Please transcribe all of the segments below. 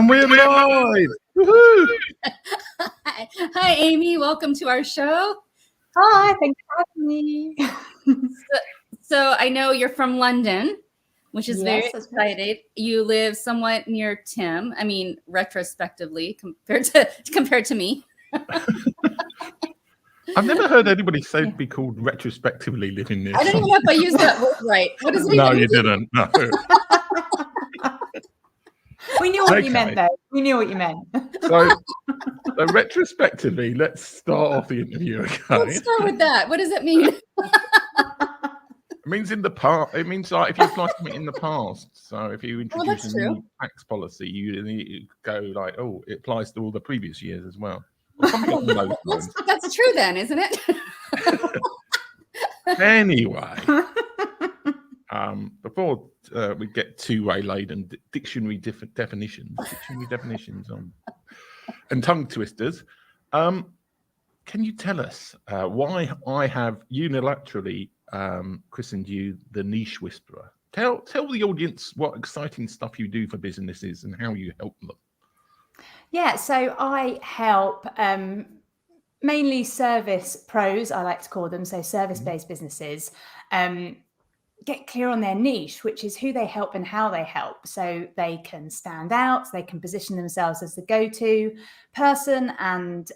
And we're live! Woohoo! Hi, Amy. Welcome to our show. Hi, thanks for having me. So I know you're from London, which is very That's right. exciting. You live somewhat near Tim. I mean, retrospectively, compared to me. I've never heard anybody say be called retrospectively living near. I don't even know if I used that word right. What does it No, even you mean? didn't. No. We knew what Okay. you meant, though. We knew what you meant. So retrospectively, let's start off the interview. Okay. Let's start with that. What does it mean? It means in the past. It means like if you apply something in the past. So if you introduce that's a new true. tax policy, you go like, oh, it applies to all the previous years as well. Or something along those lines. That's true then, isn't it? Anyway, before we get too waylaid and dictionary definitions and tongue twisters, can you tell us why I have unilaterally christened you the Niche Whisperer? Tell the audience what exciting stuff you do for businesses and how you help them. Yeah, so I help mainly service pros, I like to call them, so service-based businesses, get clear on their niche, which is who they help and how they help, so they can stand out, they can position themselves as the go-to person, and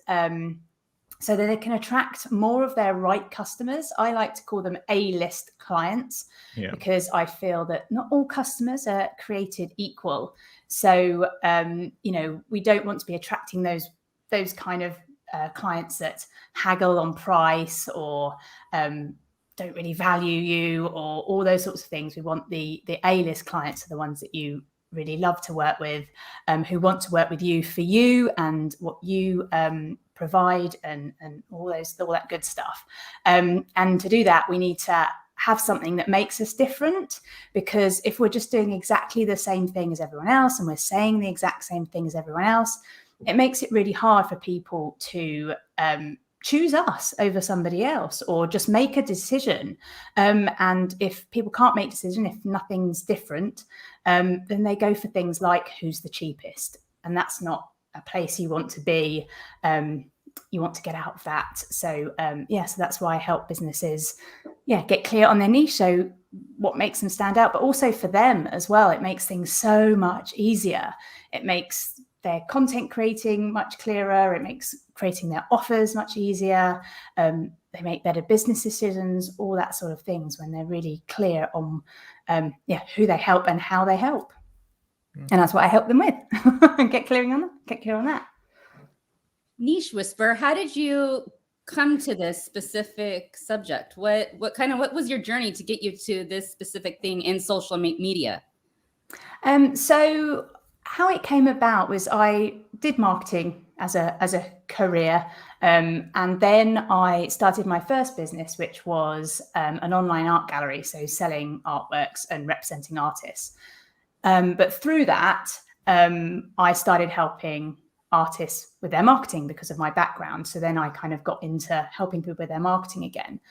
so that they can attract more of their right customers. I like to call them A-list clients, because I feel that not all customers are created equal. So, we don't want to be attracting those kind of clients that haggle on price or don't really value you or all those sorts of things. We want the A-list clients are the ones that you really love to work with, who want to work with you for you and what you provide and all that good stuff. And to do that, we need to have something that makes us different, because if we're just doing exactly the same thing as everyone else and we're saying the exact same thing as everyone else, it makes it really hard for people to choose us over somebody else or just make a decision. And if people can't make a decision, if nothing's different, then they go for things like who's the cheapest. And that's not a place you want to be. You want to get out of that. So so that's why I help businesses get clear on their niche, so what makes them stand out, but also for them as well. It makes things so much easier. It makes their content creating much clearer. It makes creating their offers much easier. They make better business decisions, all that sort of things, when they're really clear on who they help and how they help. And that's what I help them with. Get clear on that. Niche Whisperer, how did you come to this specific subject? What was your journey to get you to this specific thing in social media? So how it came about was I did marketing as a career, and then I started my first business, which was an online art gallery, so selling artworks and representing artists. But through that, I started helping artists with their marketing because of my background. So then I kind of got into helping people with their marketing again.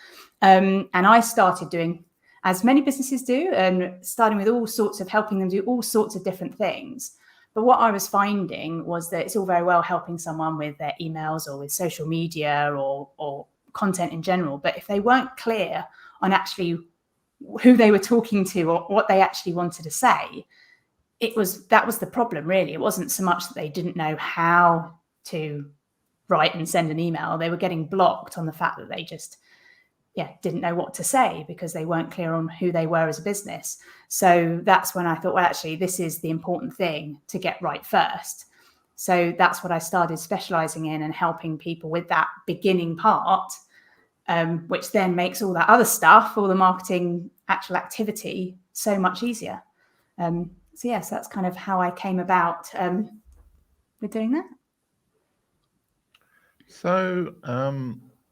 And I started doing, as many businesses do, and starting with all sorts of helping them do all sorts of different things. But what I was finding was that it's all very well helping someone with their emails or with social media or content in general. But if they weren't clear on actually who they were talking to or what they actually wanted to say, that was the problem, really. It wasn't so much that they didn't know how to write and send an email. They were getting blocked on the fact that they just didn't know what to say because they weren't clear on who they were as a business. So that's when I thought, well, actually, this is the important thing to get right first. So that's what I started specializing in and helping people with that beginning part, which then makes all that other stuff, all the marketing, actual activity, so much easier. So that's kind of how I came about with doing that. So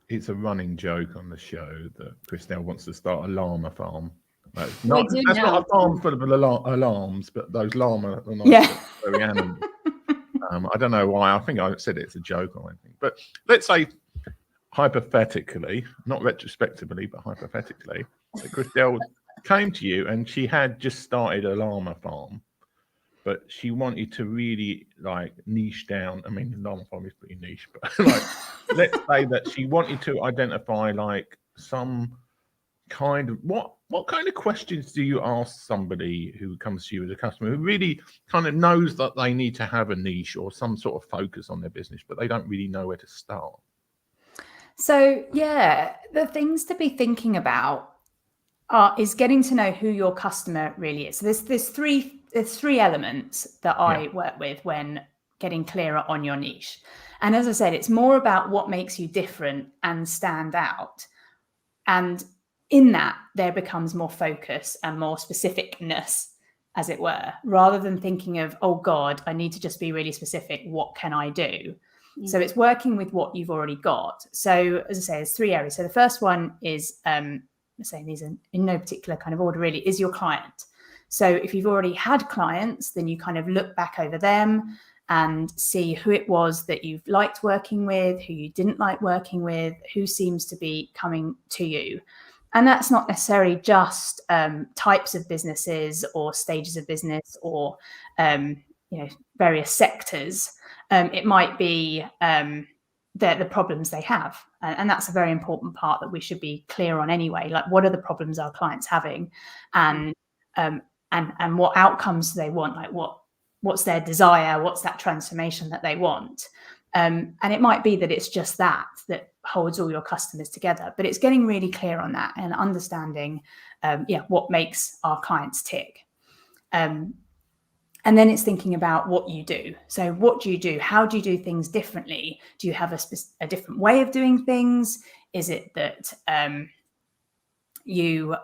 it's a running joke on the show that Christelle wants to start a llama farm. That's not a farm full of alarms, but those llama are nice, very animal. I don't know why. I think I said it's a joke or anything. But let's say, hypothetically, not retrospectively, but hypothetically, that Christelle came to you and she had just started a llama farm. but she wanted to really like niche down. I mean, llama farm is pretty niche, but like let's say that she wanted to identify like some kind of what kind of questions do you ask somebody who comes to you as a customer who really kind of knows that they need to have a niche or some sort of focus on their business, but they don't really know where to start? So yeah, the things to be thinking about is getting to know who your customer really is. So there's three elements that I work with when getting clearer on your niche. And as I said, it's more about what makes you different and stand out. And in that, there becomes more focus and more specificness, as it were, rather than thinking of, oh God, I need to just be really specific. What can I do? So it's working with what you've already got. So as I say, there's 3 areas. So the first one is, saying these in no particular kind of order really, is your client. So if you've already had clients, then you kind of look back over them and see who it was that you've liked working with, who you didn't like working with, who seems to be coming to you. And that's not necessarily just types of businesses or stages of business or various sectors. It might be the problems they have. And that's a very important part that we should be clear on anyway. Like, what are the problems our clients having, and what outcomes do they want? Like, what's their desire? What's that transformation that they want? And it might be that it's just that holds all your customers together, but it's getting really clear on that and understanding, what makes our clients tick. And then it's thinking about what you do. So what do you do? How do you do things differently? Do you have a different way of doing things? Is it that you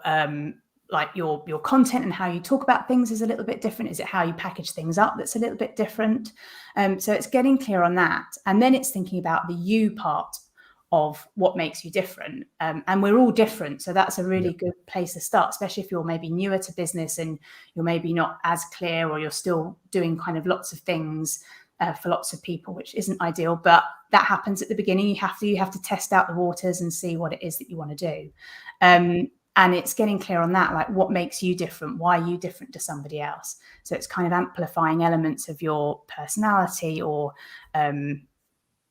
like your content and how you talk about things is a little bit different? Is it how you package things up that's a little bit different? So it's getting clear on that. And then it's thinking about the you part of what makes you different. And we're all different. So that's a really good place to start, especially if you're maybe newer to business and you're maybe not as clear, or you're still doing kind of lots of things for lots of people, which isn't ideal, but that happens at the beginning. You have to test out the waters and see what it is that you want to do. And it's getting clear on that, like what makes you different? Why are you different to somebody else? So it's kind of amplifying elements of your personality or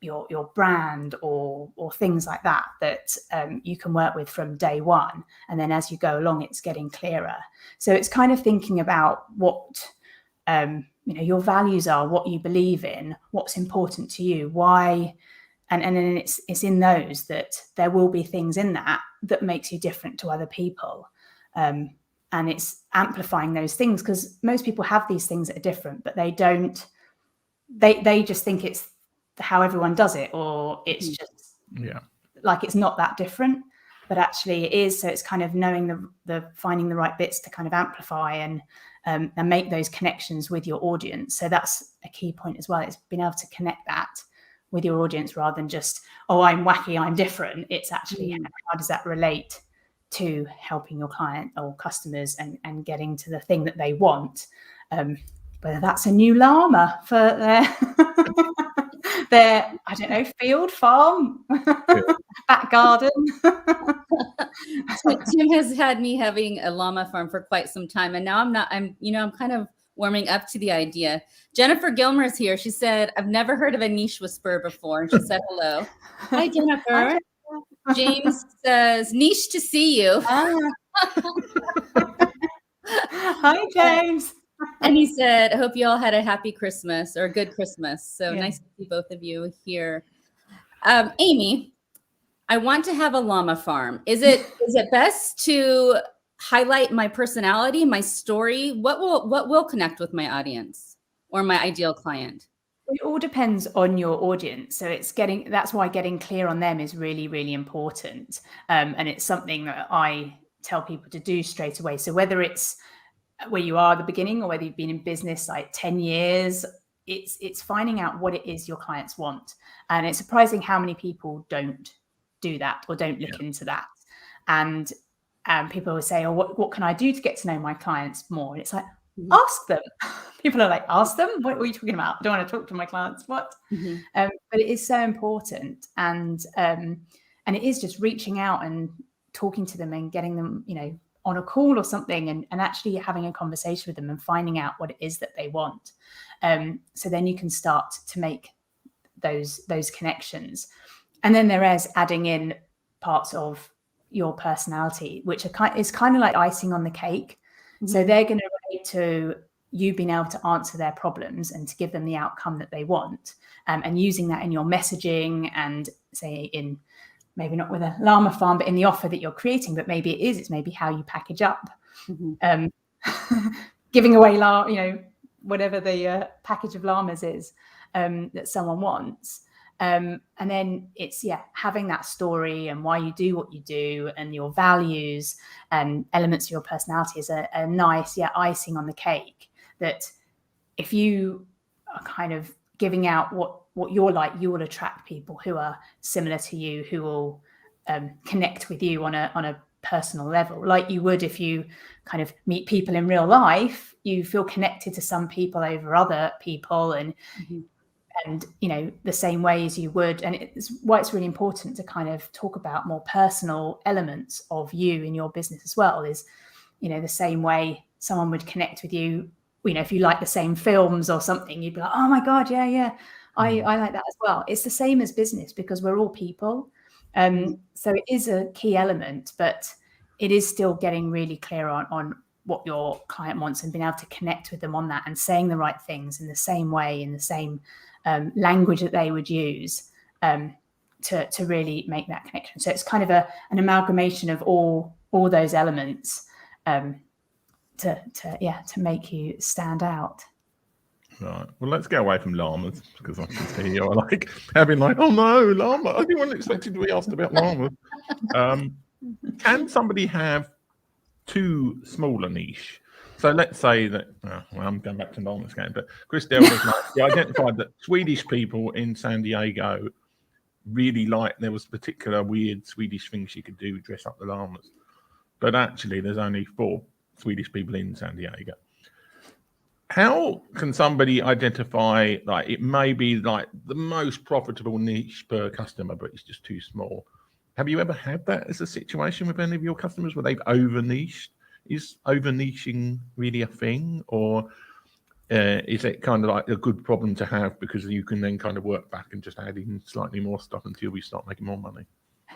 your brand or things like that you can work with from day one. And then as you go along, it's getting clearer. So it's kind of thinking about what your values are, what you believe in, what's important to you, why. And then it's in those that there will be things in that makes you different to other people. And it's amplifying those things, because most people have these things that are different, but they just think it's how everyone does it, or it's just like it's not that different, but actually it is. So it's kind of knowing the finding the right bits to kind of amplify and make those connections with your audience. So that's a key point as well. It's being able to connect that with your audience rather than just, oh, I'm wacky, I'm different. It's actually how does that relate to helping your client or customers and getting to the thing that they want, whether that's a new llama for their I don't know, field, farm, back garden. Tim has had me having a llama farm for quite some time, and now I'm kind of warming up to the idea. Jennifer Gilmer's here. She said, I've never heard of a niche whisperer before. And she said, hello. Hi, Jennifer. James says, niche to see you. Hi, James. And he said, I hope you all had a happy Christmas or a good Christmas. So nice to see both of you here. Amy, I want to have a llama farm. Is it best to highlight my personality, my story? What will connect with my audience or my ideal client? It all depends on your audience. So that's why getting clear on them is really, really important. And it's something that I tell people to do straight away. So whether it's where you are at the beginning or whether you've been in business like 10 years, it's finding out what it is your clients want. And it's surprising how many people don't do that or don't look into that. And people will say, oh, what can I do to get to know my clients more? And it's like, ask them. People are like, ask them? What are you talking about? I don't want to talk to my clients. What? But it is so important. And it is just reaching out and talking to them and getting them, on a call or something and actually having a conversation with them and finding out what it is that they want. So then you can start to make those connections. And then there is adding in parts of your personality, which is kind of like icing on the cake. Mm-hmm. So they're going to relate to you being able to answer their problems and to give them the outcome that they want, and using that in your messaging and say in maybe not with a llama farm, but in the offer that you're creating, but maybe it's maybe how you package up, giving away, whatever the package of llamas is that someone wants. And then it's, having that story and why you do what you do and your values and elements of your personality is a nice, icing on the cake, that if you are kind of giving out what you're like, you will attract people who are similar to you, who will connect with you on a personal level, like you would if you kind of meet people in real life. You feel connected to some people over other people, and the same way as you would. And it's why it's really important to kind of talk about more personal elements of you in your business as well. Is the same way someone would connect with you. If you like the same films or something, you'd be like, oh my God, I like that as well. It's the same as business because we're all people. So it is a key element, but it is still getting really clear on what your client wants and being able to connect with them on that and saying the right things in the same way, in the same language that they would use to really make that connection. So it's kind of an amalgamation of all those elements to make you stand out. Right. Well, let's get away from llamas because I can see you're like having oh no, llama. I didn't expect you to be asked about llamas. Can somebody have too small a niche? So let's say that, I'm going back to llamas again, but Christelle was identified that Swedish people in San Diego really there was particular weird Swedish things she could do, dress up the llamas. But actually, there's only 4 Swedish people in San Diego. How can somebody identify, it may be the most profitable niche per customer, but it's just too small? Have you ever had that as a situation with any of your customers where they've over-niched? Is over-niching really a thing? Or is it kind of a good problem to have because you can then kind of work back and just add in slightly more stuff until we start making more money?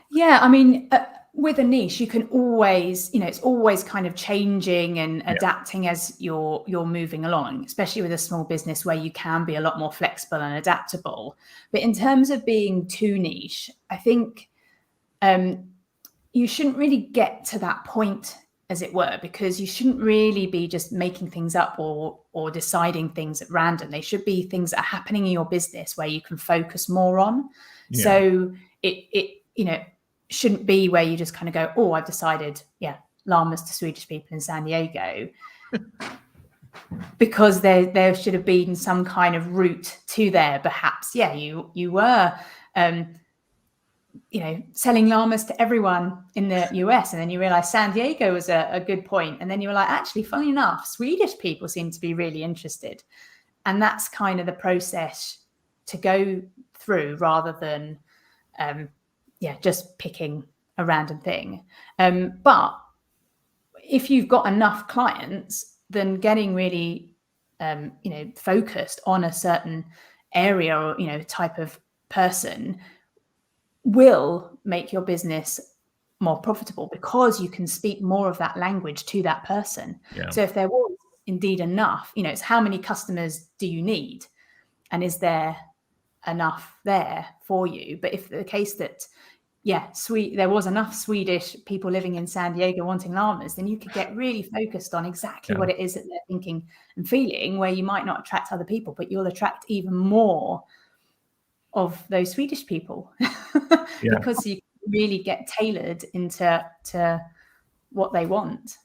Yeah, I mean, with a niche, you can always, it's always kind of changing and adapting as you're moving along, especially with a small business where you can be a lot more flexible and adaptable. But in terms of being too niche, I think you shouldn't really get to that point, as it were, because you shouldn't really be just making things up or deciding things at random. They should be things that are happening in your business where you can focus more on. Yeah. So it shouldn't be where you just kind of go, oh, I've decided, llamas to Swedish people in San Diego, because there should have been some kind of route to there. Perhaps, you were, selling llamas to everyone in the US, and then you realize San Diego was a good point. And then you were like, actually, funny enough, Swedish people seem to be really interested. And that's kind of the process to go through rather than, just picking a random thing. But if you've got enough clients, then getting really, focused on a certain area or, type of person will make your business more profitable because you can speak more of that language to that person. Yeah. So if there was indeed enough, it's how many customers do you need? And is there enough there for you? But if the case that, there was enough Swedish people living in San Diego wanting llamas, then you could get really focused on exactly what it is that they're thinking and feeling, where you might not attract other people, but you'll attract even more of those Swedish people because you really get tailored into what they want.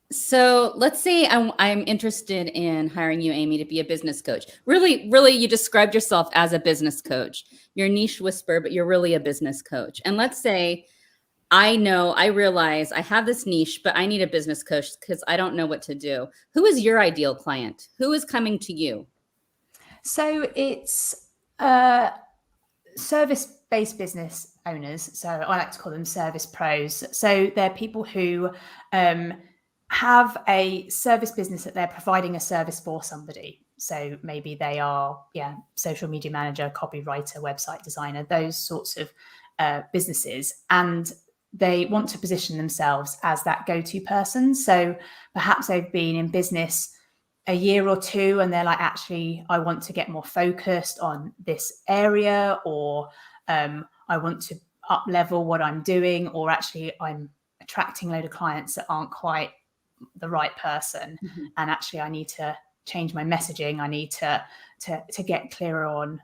So let's say I'm interested in hiring you, Amy, to be a business coach. Really, really, you described yourself as a business coach. You're a niche whisperer, but you're really a business coach. And let's say I realize I have this niche, but I need a business coach because I don't know what to do. Who is your ideal client? Who is coming to you? So it's service service-based business owners, so I like to call them service pros. So they're people who have a service business that they're providing a service for somebody. So maybe they are, social media manager, copywriter, website designer, those sorts of businesses. And they want to position themselves as that go-to person. So perhaps they've been in business a year or two and they're like, actually, I want to get more focused on this area, or I want to up level what I'm doing, or actually I'm attracting a load of clients that aren't quite the right person. Mm-hmm. And actually I need to change my messaging. I need to get clearer on,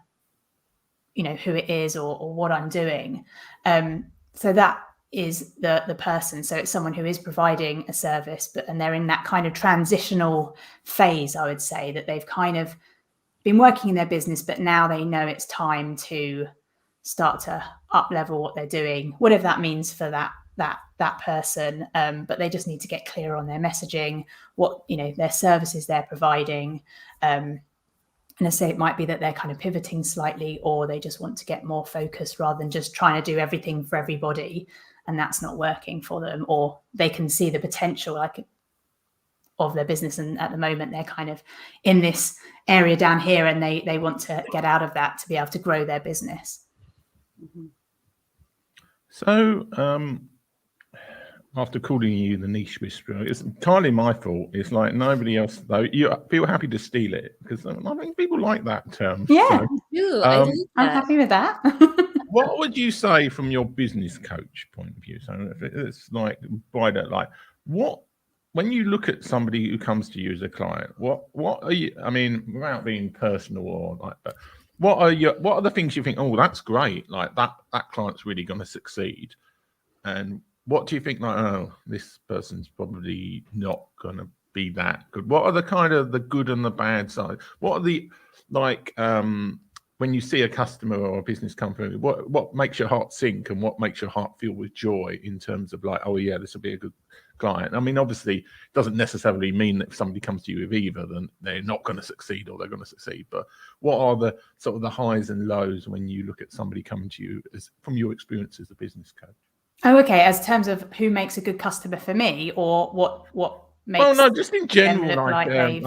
who it is or what I'm doing. So that is the person. So it's someone who is providing a service, and they're in that kind of transitional phase, I would say, that they've kind of been working in their business, but now they know it's time to start to up level what they're doing, whatever that means for that person. But they just need to get clear on their messaging, what, their services they're providing. And I say it might be that they're kind of pivoting slightly, or they just want to get more focused rather than just trying to do everything for everybody, and that's not working for them, or they can see the potential of their business, and at the moment they're kind of in this area down here, and they want to get out of that to be able to grow their business. Mm-hmm. So after calling you the niche whisperer, it's entirely my fault. It's like nobody else, though. You feel happy to steal it, because I think people like that term. Yeah, so, I'm happy with that. What would you say from your business coach point of view? So it's like wider, like when you look at somebody who comes to you as a client, what are you? I mean, without being personal or like that, what are the things you think? Oh, that's great. Like that client's really going to succeed. And what do you think? Like, oh, this person's probably not going to be that good. What are the kind of the good and the bad side? What are the when you see a customer or a business company, what makes your heart sink and what makes your heart feel with joy in terms of like, oh yeah, this will be a good client? I mean, obviously, it doesn't necessarily mean that if somebody comes to you with either, then they're not going to succeed or they're going to succeed. But what are the sort of the highs and lows when you look at somebody coming to you from your experience as a business coach? Oh, okay. As terms of who makes a good customer for me, or what makes? Oh no, just in general, like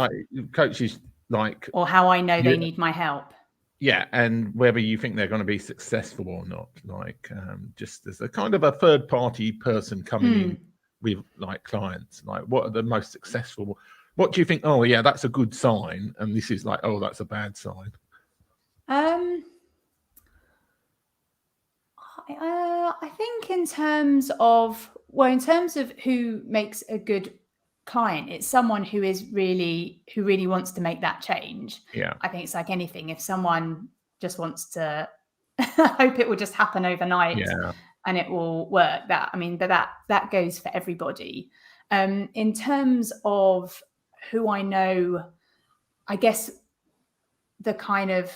coaches, like, or how I know they need my help. Yeah, and whether you think they're going to be successful or not, like just as a kind of a third party person coming in with like clients, like what are the most successful? What do you think? Oh yeah, that's a good sign, and this is like, oh, that's a bad sign. I think in terms of who makes a good client, it's someone who really wants to make that change. Yeah, I think it's like anything. If someone just wants to hope it will just happen overnight, and it will work, that goes for everybody. In terms of who I know, I guess the kind of,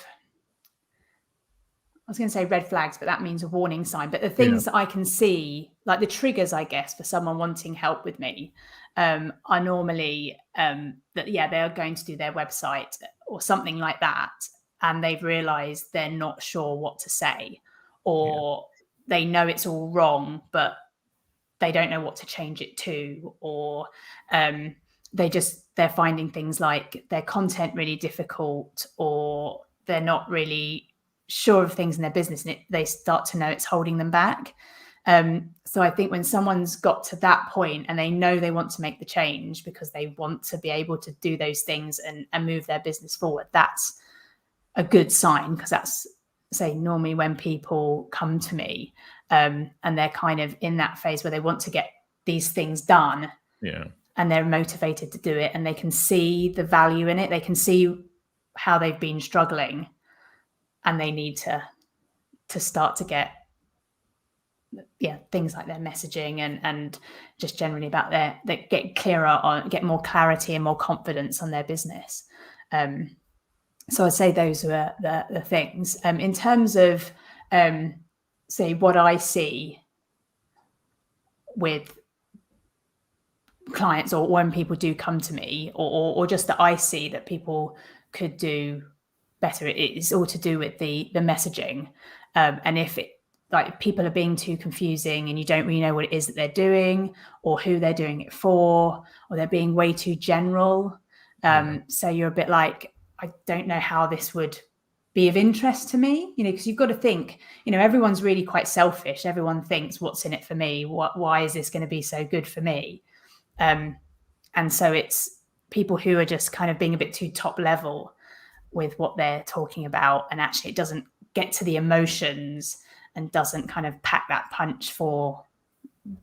I was going to say red flags, but that means a warning sign. But the things that I can see, like the triggers, I guess, for someone wanting help with me, are normally that they are going to do their website or something like that, and they've realised they're not sure what to say, or they know it's all wrong, but they don't know what to change it to, or they're finding things like their content really difficult, or they're not really sure of things in their business, and they start to know it's holding them back. So I think when someone's got to that point and they know they want to make the change because they want to be able to do those things and move their business forward, that's a good sign, because that's, say, normally when people come to me and they're kind of in that phase where they want to get these things done, and they're motivated to do it, and they can see the value in it, they can see how they've been struggling, and they need to start to get things like their messaging and just generally about they get clearer on, get more clarity and more confidence on their business. So I'd say those are the things. In terms of say what I see with clients, or when people do come to me, or just that I see that people could do better it is, all to do with the messaging. And if like people are being too confusing and you don't really know what it is that they're doing or who they're doing it for, or they're being way too general. So you're a bit like, I don't know how this would be of interest to me, because you've got to think, everyone's really quite selfish. Everyone thinks, what's in it for me? Why is this going to be so good for me? And so it's people who are just kind of being a bit too top level with what they're talking about. And actually it doesn't get to the emotions and doesn't kind of pack that punch for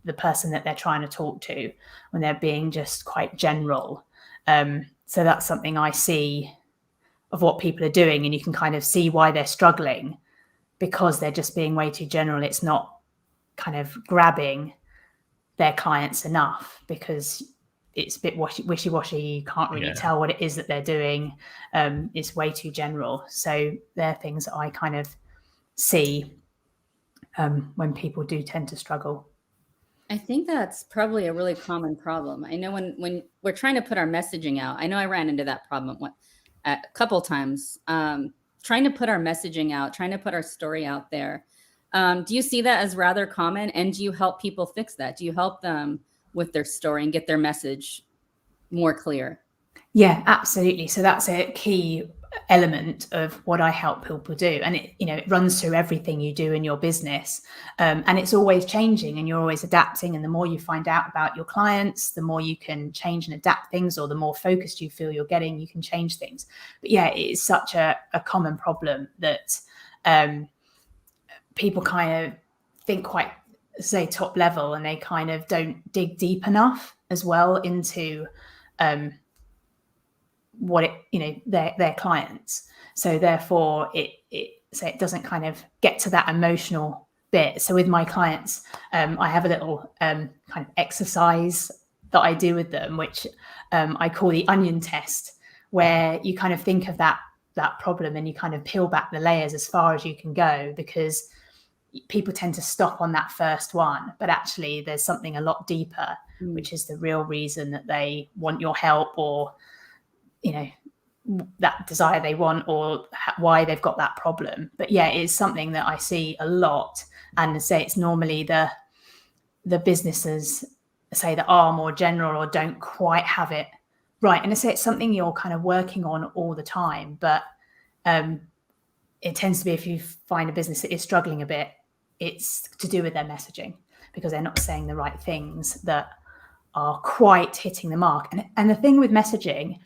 the person that they're trying to talk to when they're being just quite general. So that's something I see of what people are doing, and you can kind of see why they're struggling, because they're just being way too general. It's not kind of grabbing their clients enough because it's a bit wishy-washy. You can't really tell what it is that they're doing. It's way too general. So they're things that I kind of see when people do tend to struggle. I think that's probably a really common problem. I know when we're trying to put our messaging out, I know I ran into that problem a couple times, trying to put our messaging out, trying to put our story out there. Do you see that as rather common? And do you help people fix that? Do you help them with their story and get their message more clear? Yeah, absolutely. So that's a key element of what I help people do. And it runs through everything you do in your business. And it's always changing and you're always adapting. And the more you find out about your clients, the more you can change and adapt things, or the more focused you feel you're getting, you can change things. But yeah, it is such a common problem that people kind of think quite, say, top level, and they kind of don't dig deep enough as well into what their clients. So therefore it doesn't kind of get to that emotional bit. So with my clients, I have a little kind of exercise that I do with them, which I call the onion test, where you kind of think of that problem and you kind of peel back the layers as far as you can go, because people tend to stop on that first one, but actually there's something a lot deeper, which is the real reason that they want your help, or that desire they want, or why they've got that problem. But yeah, it's something that I see a lot, and say it's normally the businesses, say, that are more general or don't quite have it right. And I say it's something you're kind of working on all the time, but it tends to be, if you find a business that is struggling a bit, it's to do with their messaging, because they're not saying the right things that are quite hitting the mark. And the thing with messaging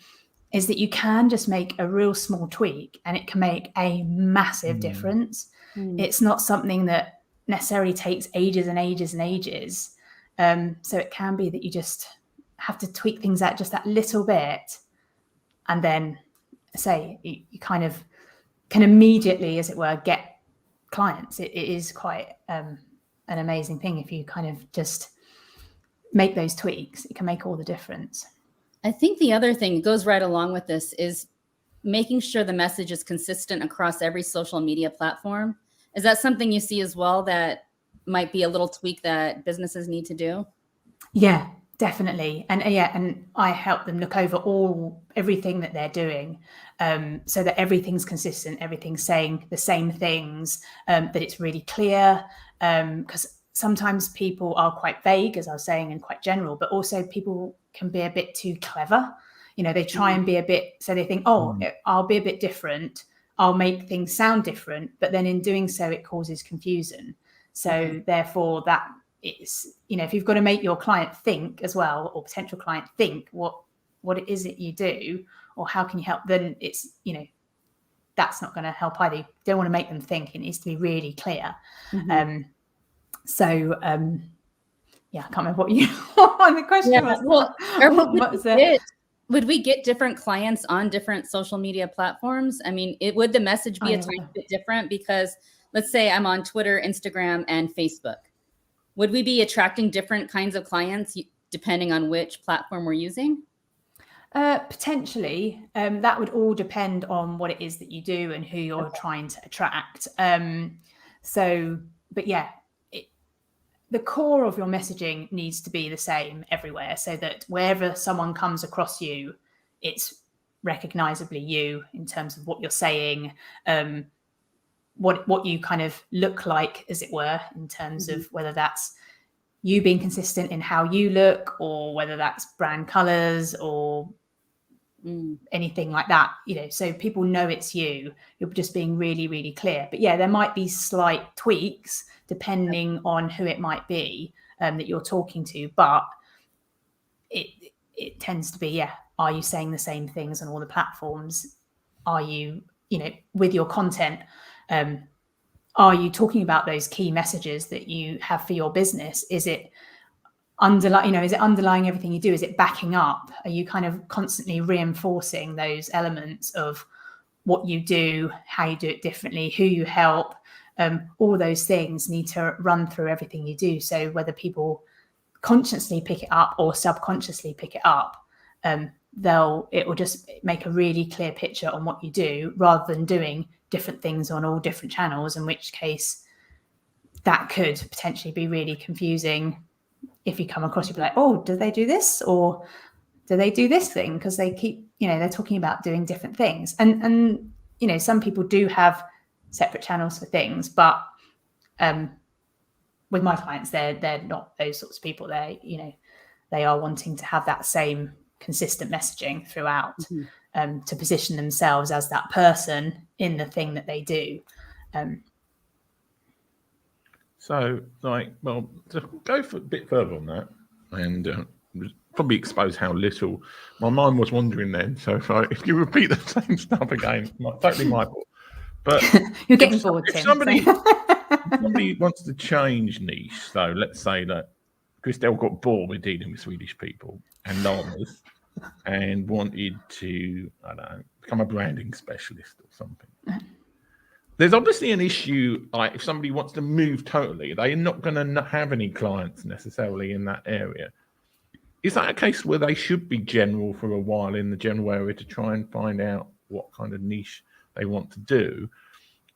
is that you can just make a real small tweak and it can make a massive difference. It's not something that necessarily takes ages and ages and ages. So it can be that you just have to tweak things out just that little bit, and then say you kind of can immediately, as it were, get clients. It is quite an amazing thing. If you kind of just make those tweaks, it can make all the difference. I think the other thing that goes right along with this is making sure the message is consistent across every social media platform. Is that something you see as well, that might be a little tweak that businesses need to do? Yeah, definitely. And I help them look over everything that they're doing, so that everything's consistent, everything's saying the same things, that it's really clear, because sometimes people are quite vague, as I was saying, and quite general, but also people can be a bit too clever. They try and be a bit, so they think, I'll be a bit different, I'll make things sound different, but then in doing so, it causes confusion. So therefore, that is, if you've got to make your client think as well, or potential client think what it is that you do, or how can you help, then it's, that's not going to help either. You don't want to make them think. It needs to be really clear. I can't remember what you on the question was. Well, would we get different clients on different social media platforms? I mean, would the message be a tiny bit different? Because let's say I'm on Twitter, Instagram, and Facebook. Would we be attracting different kinds of clients depending on which platform we're using? Potentially. That would all depend on what it is that you do and who you're trying to attract. But yeah, the core of your messaging needs to be the same everywhere, so that wherever someone comes across you, it's recognizably you in terms of what you're saying, what you kind of look like, as it were, in terms of whether that's you being consistent in how you look, or whether that's brand colors or anything like that, so people know it's you. You're just being really, really clear. But yeah, there might be slight tweaks depending on who it might be that you're talking to, but it tends to be, are you saying the same things on all the platforms? Are you, with your content, are you talking about those key messages that you have for your business? Is it underlying everything you do? Is it backing up? Are you kind of constantly reinforcing those elements of what you do, how you do it differently, who you help? All those things need to run through everything you do. So whether people consciously pick it up or subconsciously pick it up, it will just make a really clear picture on what you do, rather than doing different things on all different channels, in which case that could potentially be really confusing. If you come across, you'll be like, oh, do they do this, or do they do this thing? Because they keep, they're talking about doing different things. And some people do have separate channels for things, but with my clients, they're not those sorts of people. They are wanting to have that same consistent messaging throughout, to position themselves as that person in the thing that they do. So, to go for a bit further on that, and probably expose how little my mind was wandering then. So, if you repeat the same stuff again, totally my fault. But you're getting bored. If somebody wants to change niche, so let's say that Christelle got bored with dealing with Swedish people and llamas, and wanted to, I don't know, become a branding specialist or something. There's obviously an issue, like if somebody wants to move totally, they're not going to have any clients necessarily in that area. Is that a case where they should be general for a while in the general area to try and find out what kind of niche they want to do?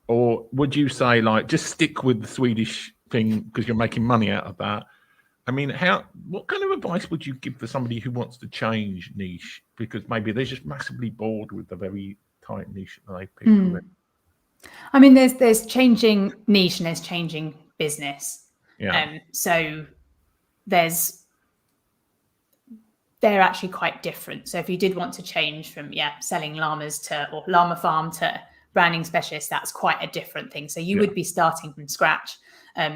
Or would you say, like, just stick with the Swedish thing because you're making money out of that? I mean, what kind of advice would you give for somebody who wants to change niche because maybe they're just massively bored with the very tight niche that they picked? I mean, there's changing niche and there's changing business. Yeah. So they're actually quite different. So if you did want to change from selling llamas or llama farm to branding specialist, that's quite a different thing. So you would be starting from scratch.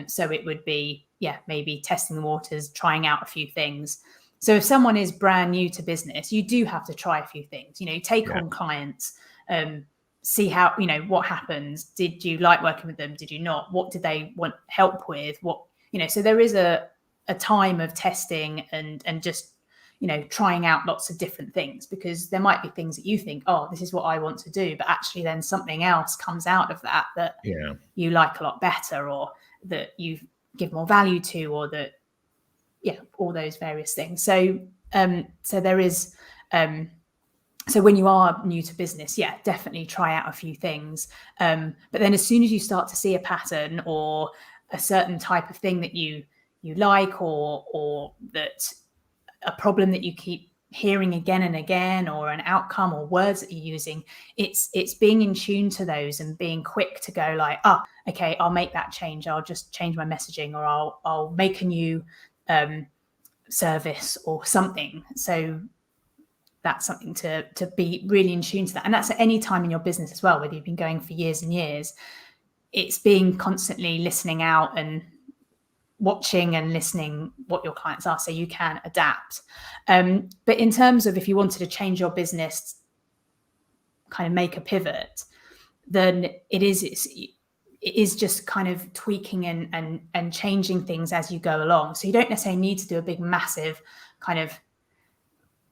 So it would be maybe testing the waters, trying out a few things. So if someone is brand new to business, you do have to try a few things. You take on clients, see how, what happens. Did you like working with them? Did you not? What did they want help with? So there is a time of testing and just, trying out lots of different things, because there might be things that you think, oh, this is what I want to do, but actually then something else comes out of that you like a lot better, or that you give more value to, or that, all those various things. So, so there is, so when you are new to business, definitely try out a few things. But then as soon as you start to see a pattern or a certain type of thing that you like, or that a problem that you keep hearing again and again, or an outcome or words that you're using, it's being in tune to those and being quick to go like, okay, I'll make that change. I'll just change my messaging, or I'll make a new service or something. So that's something to be really in tune to that. And that's at any time in your business as well, whether you've been going for years and years. It's being constantly listening out and watching and listening what your clients are, so you can adapt. But in terms of if you wanted to change your business, kind of make a pivot, then it is just kind of tweaking and changing things as you go along. So you don't necessarily need to do a big, massive kind of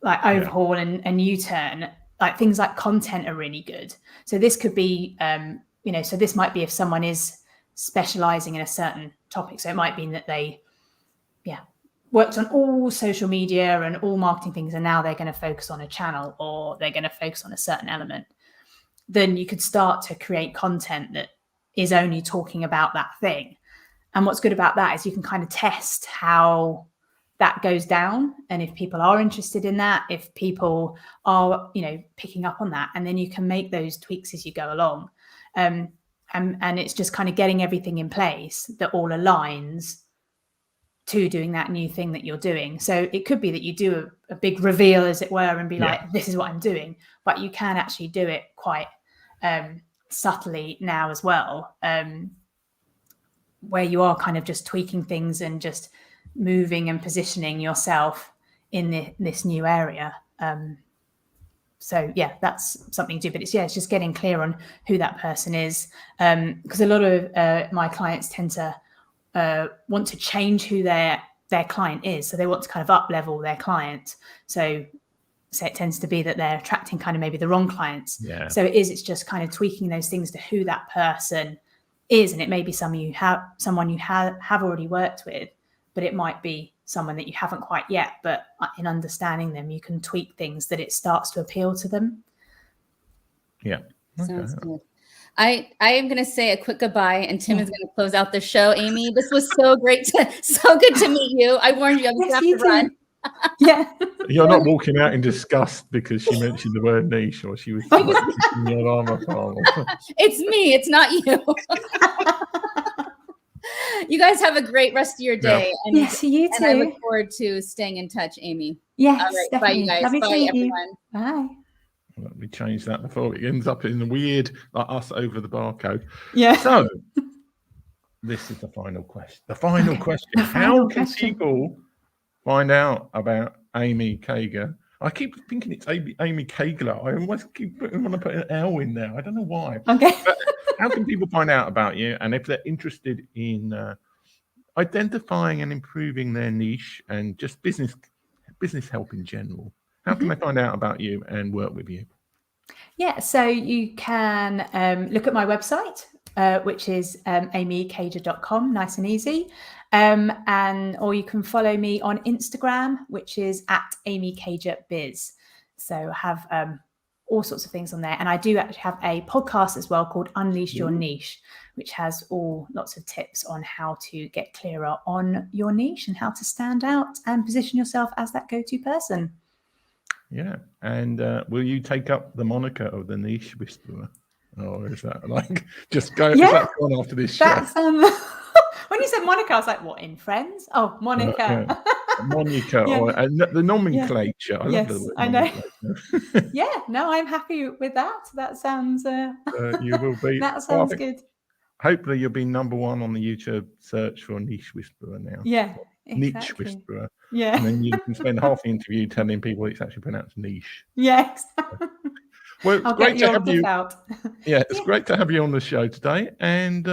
like overhaul and U-turn. Like things like content are really good. So this could be, so this might be if someone is specializing in a certain topic. So it might be that they, worked on all social media and all marketing things, and now they're going to focus on a channel, or they're going to focus on a certain element. Then you could start to create content that is only talking about that thing. And what's good about that is you can kind of test how that goes down, and if people are interested in that, if people are, picking up on that, and then you can make those tweaks as you go along. And it's just kind of getting everything in place that all aligns to doing that new thing that you're doing. So it could be that you do a big reveal, as it were, and be like, this is what I'm doing, but you can actually do it quite subtly now as well, where you are kind of just tweaking things and just moving and positioning yourself in this new area. So yeah, that's something to do, but it's just getting clear on who that person is, because a lot of my clients tend to want to change who their client is. So they want to kind of up level their client. So it tends to be that they're attracting kind of maybe the wrong clients. Yeah. So it's just kind of tweaking those things to who that person is. And it may be someone you have already worked with, but it might be someone that you haven't quite yet, but in understanding them, you can tweak things that it starts to appeal to them. Yeah. Okay. Sounds good. I am going to say a quick goodbye, and Tim is going to close out the show. Amy, this was so good to meet you. I warned you, I was going to have to run. Yeah. You're not walking out in disgust because she mentioned the word niche, or she was in your llama farm. It's me. It's not you. You guys have a great rest of your day. Yeah. Yes, you too. And I look forward to staying in touch, Amy. Yes, all right, definitely. Bye, you guys. Lovely Bye, everyone. Bye. Let me change that before it ends up in the weird, like us over the barcode. Yeah. So, this is the final question. How can people find out about Amy Caiger? I keep thinking it's Amy Caiger. I almost want to put an L in there. I don't know why. Okay. But how can people find out about you? And if they're interested in identifying and improving their niche and just business help in general, how can they find out about you and work with you? Yeah, so you can look at my website, which is amycaiger.com, nice and easy. Or you can follow me on Instagram, which is @amycaigerbiz. So I have all sorts of things on there. And I do actually have a podcast as well called Unleash Your Niche, which has lots of tips on how to get clearer on your niche and how to stand out and position yourself as that go-to person. Yeah. And will you take up the moniker of the niche whisperer? Or is that like just go? Yeah, is that on after this show? That's when you said Monica, I was like, what, in Friends? Oh, Monica. Monica, yeah. Or the nomenclature. I love the word. I know. Yeah, no, I'm happy with that. That sounds. You will be. That sounds good. Hopefully, you'll be #1 on the YouTube search for niche whisperer now. Yeah. Exactly. Niche whisperer. Yeah. And then you can spend half the interview telling people it's actually pronounced niche. Yes. Well, it's great to have you. Yeah, it's great to have you on the show today. And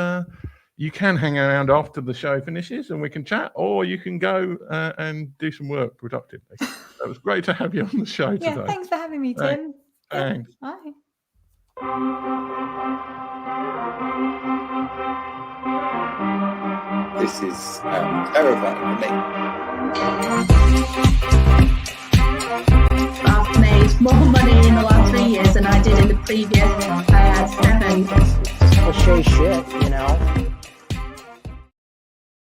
you can hang around after the show finishes and we can chat, or you can go and do some work productively. It was great to have you on the show today. Yeah, thanks for having me, Tim. Thanks. Bye. This is terrifying for me. I've made more money in the last 3 years than I did in the previous. I had 7. Cliche shit, you know.